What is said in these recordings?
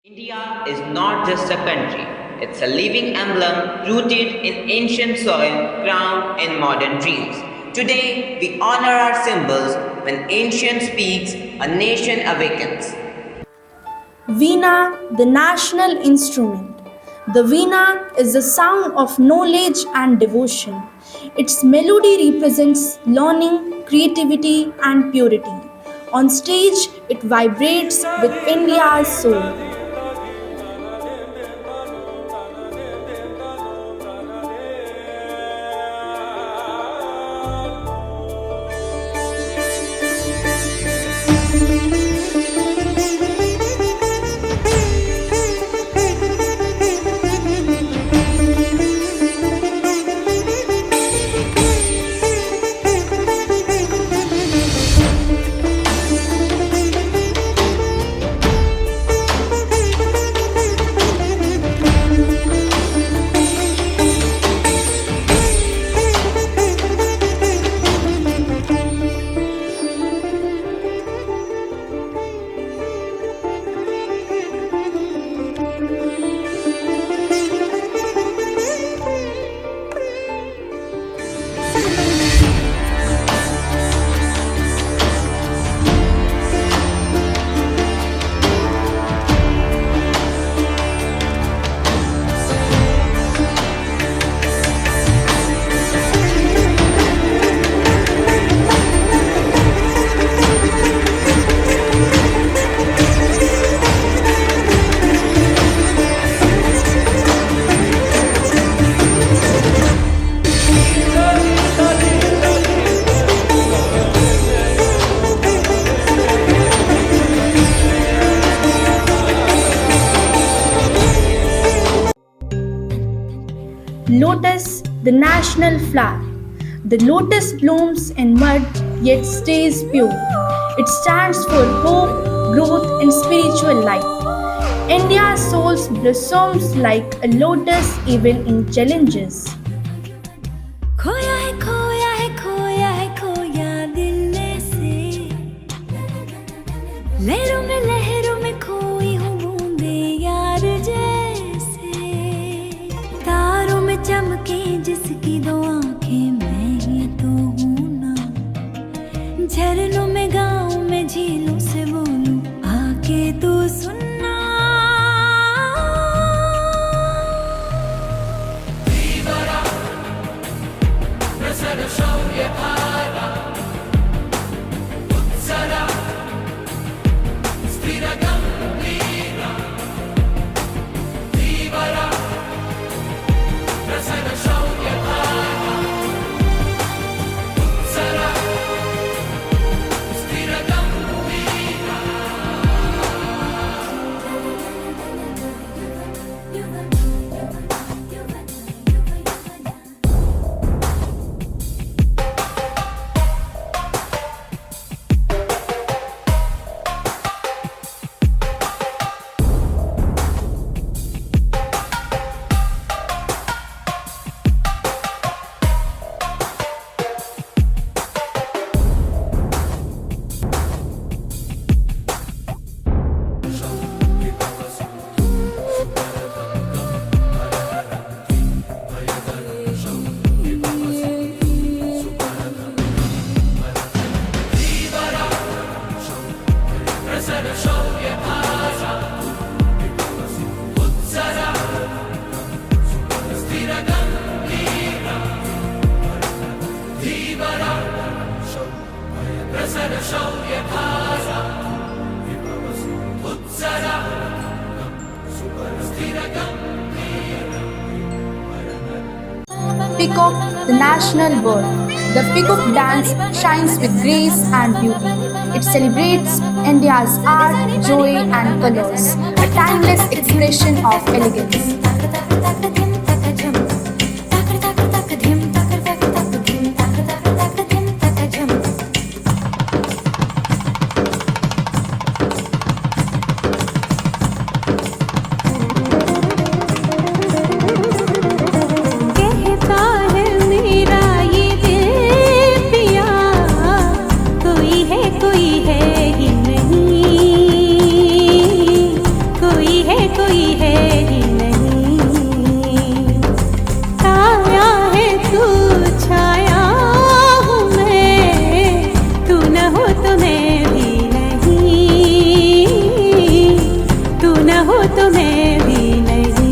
India is not just a country, it's a living emblem rooted in ancient soil, ground in modern dreams. Today, we honor our symbols. When ancient speaks, a nation awakens. Veena, the national instrument. The veena is the sound of knowledge and devotion. Its melody represents learning, creativity, and purity. On stage, it vibrates with India's soul. Lotus, the national flower. The lotus blooms in mud yet stays pure. It stands for hope, growth, and spiritual life. India's soul blossoms like a lotus even in challenges. खोया है खोया है खोया है खोया दिल से लहरों में खोई हूँ बूंदे यार जैसे तारों में चमके जिसकी दो आंखें मैं ही तो हूँ ना झरनों में गाँव में झीलों से बोलूं आके तू सुनना Peacock, the national bird. The peacock dance shines with grace and beauty. It celebrates India's art, joy, and colors, a timeless expression of elegance. कोई है तो मैं भी नहीं।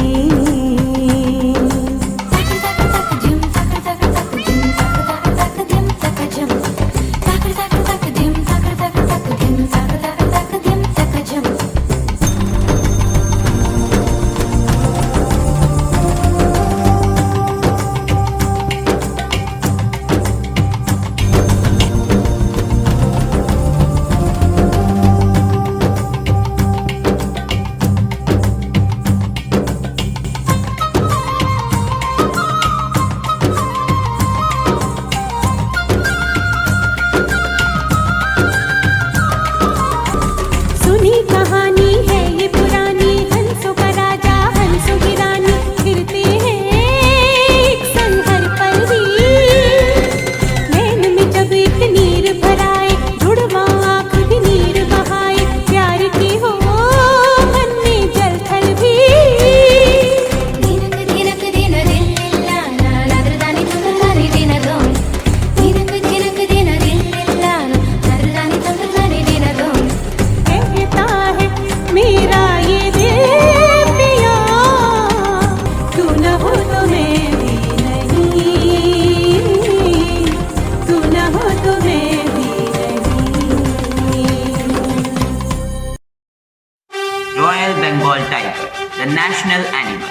Royal Bengal tiger, the national animal.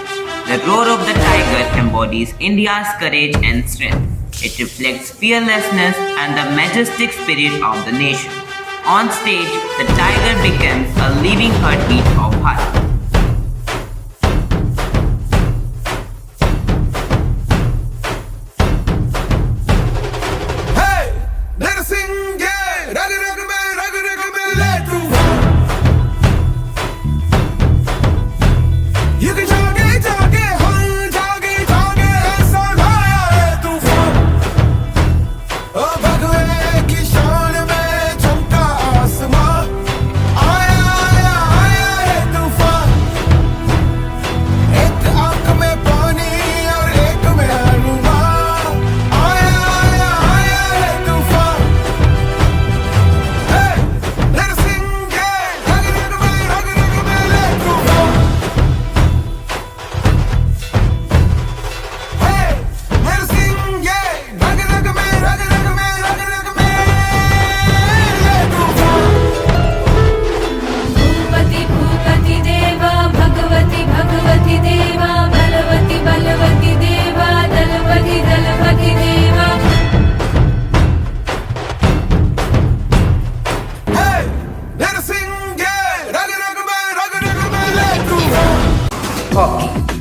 The roar of the tiger embodies India's courage and strength. It reflects fearlessness and the majestic spirit of the nation. On stage, the tiger becomes a living heartbeat of Bharat.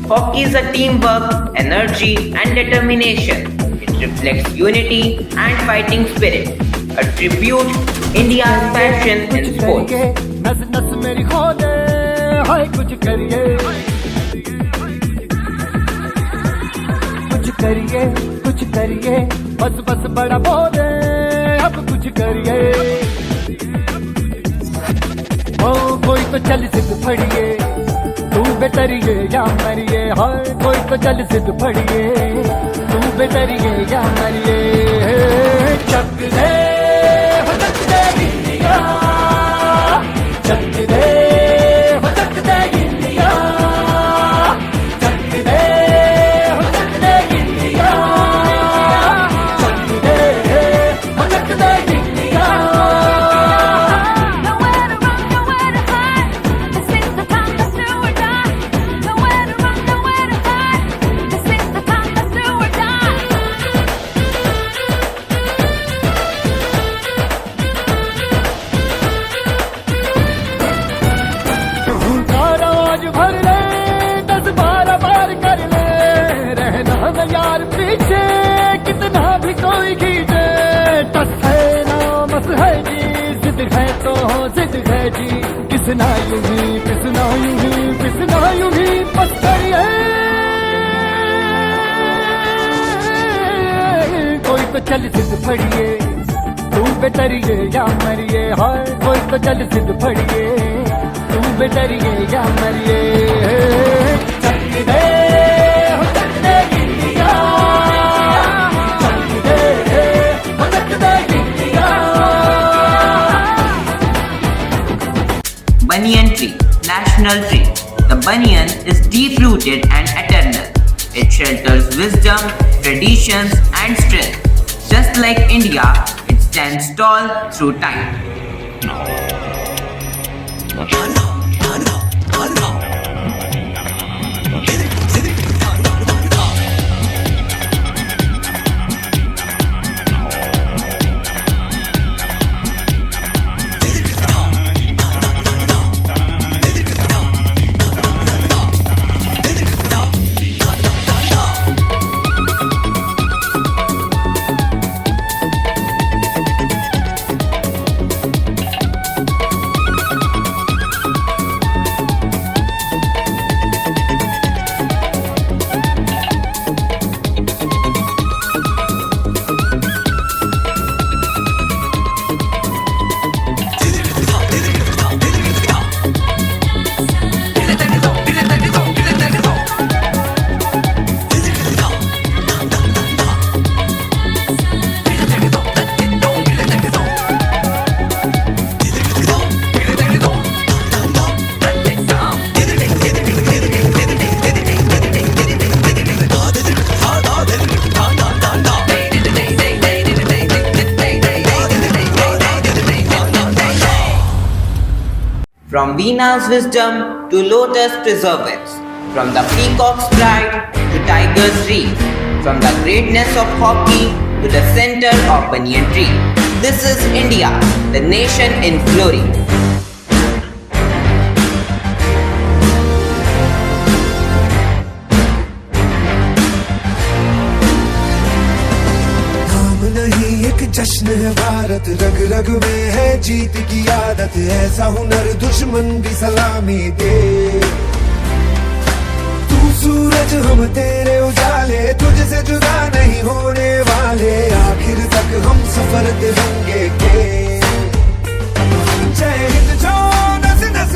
Hockey is a teamwork, energy and determination. It reflects unity and fighting spirit. A tribute India's passion in sports. नस नस मेरी खोले हाय कुछ करिए बस बस बड़ा बोले अब कुछ करिए ओ कोई तो चल सिद्ध फड़िए तू बेतरिए या मरिए हाय कोई तो चल सिद्ध फड़िए तू बेतरिए या मरिए चक दे हो चक दे इंडिया चक दे हो चक दे इंडिया चक दे हो चक दे इंडिया चक दे हो चक दे इंडिया यार पीछे कितना भी कोई खींचे टस है ना मस है जी जिद है तो जिद है जी किसना यूं ही पिसना यूं ही पिसना यूं ही बस करिए कोई तो चल जिद फड़िए तू बेतरिए या मरिए हाय कोई तो चल जिद फड़िए तू बेतरिए या मरिए चक दे हो चक दे Banyan tree, national tree. the banyan is deep-rooted and eternal. It shelters wisdom, traditions, and strength. Just like India, it stands tall through time. From Vena's wisdom to lotus preservatives, from the peacock's pride to tiger's reef, from the greatness of hockey to the center of banyan tree. This is India, the nation in glory. जश्न है भारत, रग रग में है जीत की आदत, ऐसा हुनर दुश्मन भी सलामी दे। तू सूरज हम तेरे उजाले, तुझसे जुदा नहीं होने वाले, आखिर तक हम सफर तिरंगे के। जय हिंद जो नस नस